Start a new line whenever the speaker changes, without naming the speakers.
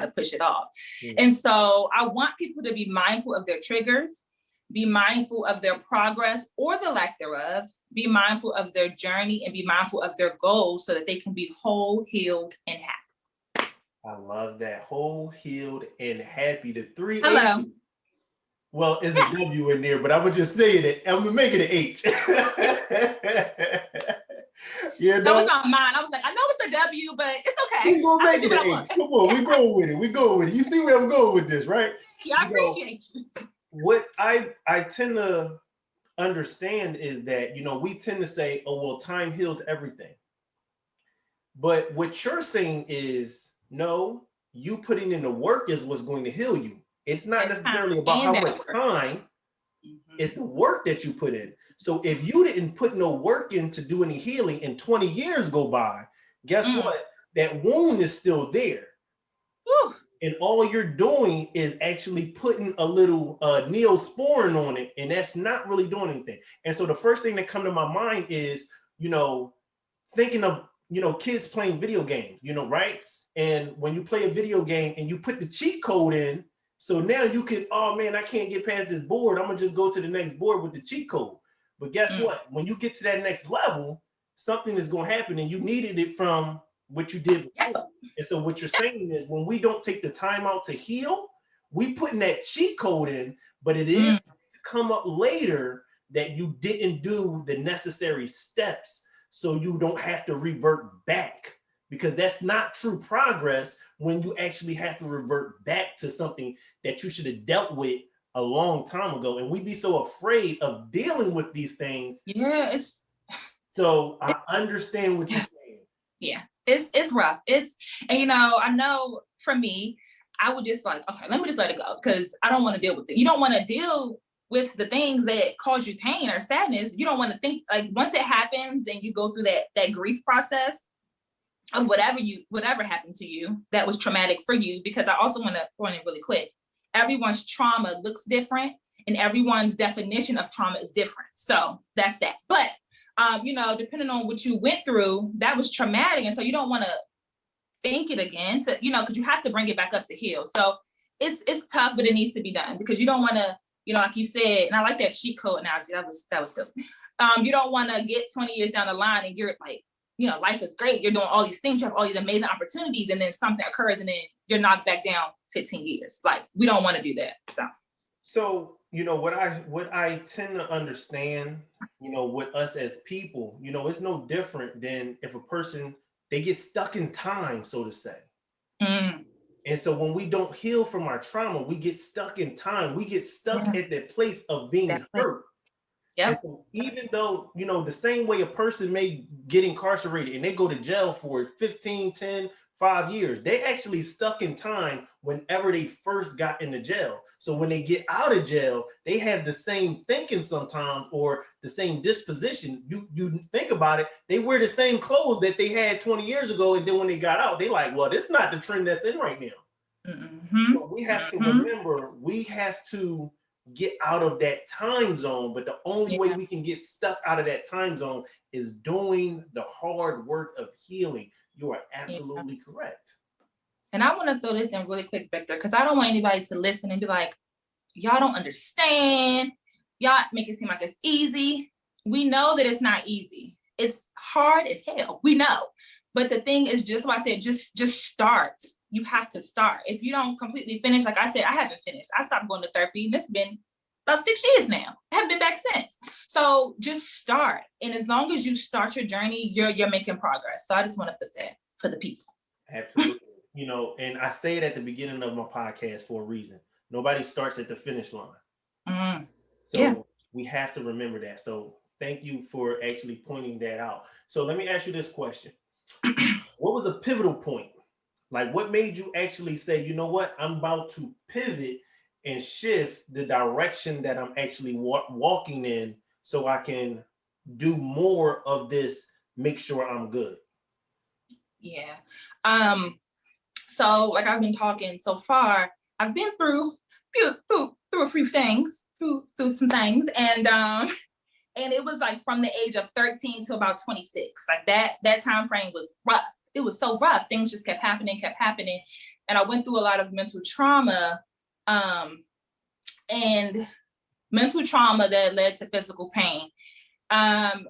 to push it off.
Mm.
And so I want people to be mindful of their triggers, be mindful of their progress or the lack thereof, be mindful of their journey, and be mindful of their goals so that they can be whole, healed, and happy.
I love that. Whole, healed, and happy. The three
Hello.
H's. Well, it's a W in there, but I would just say it. I'm gonna make it an H. You know?
That was on mine. I was like, I know it's a W, but it's okay.
We gonna make it an H. Come on, we going with it. We going with it. You see where I'm going with this, right?
Yeah, I appreciate you.
What I tend to understand is that, we tend to say, oh, well, time heals everything. But what you're saying is, no, you putting in the work is what's going to heal you. It's not necessarily about how much time, it's the work that you put in. So if you didn't put no work in to do any healing and 20 years go by, guess what? That wound is still there.
Whew.
And all you're doing is actually putting a little neosporin on it, and that's not really doing anything. And so the first thing that comes to my mind is, thinking of, kids playing video games, right? And when you play a video game and you put the cheat code in, so now you can, oh man, I can't get past this board. I'm gonna just go to the next board with the cheat code. But guess what? When you get to that next level, something is gonna happen, and you needed it from what you did before. And so what you're saying is, when we don't take the time out to heal, we putting that cheat code in, but it is to come up later that you didn't do the necessary steps, so you don't have to revert back, because that's not true progress when you actually have to revert back to something that you should have dealt with a long time ago. And we be so afraid of dealing with these things.
Yeah,
so I understand what you're saying.
Yeah, it's rough. And I know for me, I would just like, okay, let me just let it go, because I don't want to deal with it. You don't want to deal with the things that cause you pain or sadness. You don't want to think, like, once it happens and you go through that grief process of whatever happened to you that was traumatic for you, because I also want to point it really quick. Everyone's trauma looks different, and everyone's definition of trauma is different. So that's that. But depending on what you went through, that was traumatic. And so you don't want to think it again because you have to bring it back up to heal. So it's tough, but it needs to be done, because you don't want to, like you said, and I like that cheat code analogy. That was still, you don't want to get 20 years down the line and you're like, life is great. You're doing all these things. You have all these amazing opportunities, and then something occurs and then you're knocked back down 15 years. Like, we don't want to do that.
So, what I tend to understand, with us as people, it's no different than if a person, they get stuck in time, so to say. And so when we don't heal from our trauma, we get stuck in time. We get stuck at that place of being hurt. Yeah. So even though, the same way a person may get incarcerated and they go to jail for 15, 10, 5 years, they actually stuck in time whenever they first got into jail. So when they get out of jail, they have the same thinking sometimes, or the same disposition. You think about it, they wear the same clothes that they had 20 years ago. And then when they got out, they like, well, this is not the trend that's in right now. So we have to remember, we have to get out of that time zone. But the only way we can get stuck out of that time zone is doing the hard work of healing. You are absolutely correct.
And I want to throw this in really quick, Victor, because I don't want anybody to listen and be like, y'all don't understand. Y'all make it seem like it's easy. We know that it's not easy. It's hard as hell. We know. But the thing is, just what I said, just start. You have to start. If you don't completely finish, like I said, I haven't finished. I stopped going to therapy, and it's been about 6 years now. I haven't been back since. So just start. And as long as you start your journey, you're making progress. So I just want to put that for the people.
Absolutely. And I say it at the beginning of my podcast for a reason. Nobody starts at the finish line. So we have to remember that. So thank you for actually pointing that out. So let me ask you this question. What was a pivotal point? Like, what made you actually say, you know what, I'm about to pivot and shift the direction that I'm actually walking in, so I can do more of this, make sure I'm good?
Yeah. So like I've been talking so far, I've been through a few things, through some things. And it was like from the age of 13 to about 26, like that time frame was rough. It was so rough. Things just kept happening. and I went through a lot of mental trauma, and mental trauma that led to physical pain. And